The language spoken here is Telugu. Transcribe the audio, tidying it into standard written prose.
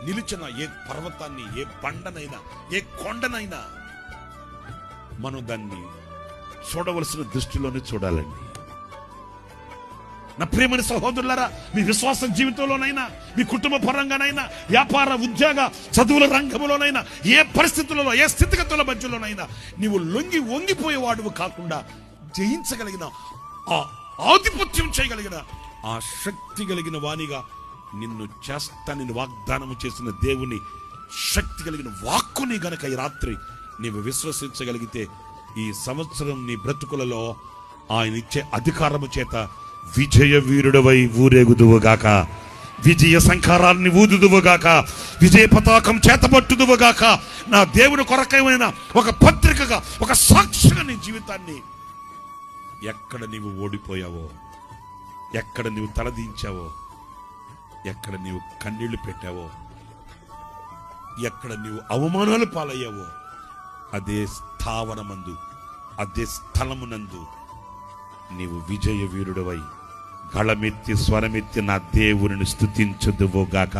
నిలిచిన ఏ పర్వతాన్ని, ఏ బండనైనా, ఏ కొండనైనా మనం దాన్ని చూడవలసిన దృష్టిలోనే చూడాలండి. నా ప్రియమైన సహోదరులారా, మీ విశ్వాస జీవితంలోనైనా, మీ కుటుంబ పరంగానైనా, వ్యాపార ఉద్యోగ చదువుల రంగంలోనైనా, ఏ పరిస్థితులలో, ఏ స్థితిగతుల మధ్యలోనైనా నీవు వంగిపోయేవాడువు కాకుండా జయించగలిగిన, ఆ ఆధిపత్యం చేయగలిగిన, ఆ శక్తి కలిగిన వాణిగా నిన్ను చేస్తానని వాగ్దానము చేసిన దేవుని శక్తి కలిగిన వాక్కుని గనక ఈ రాత్రి నీవు విశ్వసించగలిగితే ఈ సంవత్సరం నీ బ్రతుకులలో ఆయన ఇచ్చే అధికారము చేత విజయ వీరుడవై ఊరేగుదువుగాక, విజయ సంకారాన్ని ఊదుదువుగాక, విజయ పతాకం చేతబట్టుదువుగాక. నా దేవుని కొరకైన ఒక పత్రికగా, ఒక సాక్షిగా నీ జీవితాన్ని, ఎక్కడ నీవు ఓడిపోయావో, ఎక్కడ నీవు తలదించావో, ఎక్కడ నీవు కన్నీళ్లు పెట్టావో, ఎక్కడ నీవు అవమానాలు పాలయ్యావో, అదే స్థావరమందు, అదే స్థలమునందు నీవు విజయ వీరుడవై గళమెత్తి స్వరమెత్తి నా దేవుని స్తుతించుదువుగాక.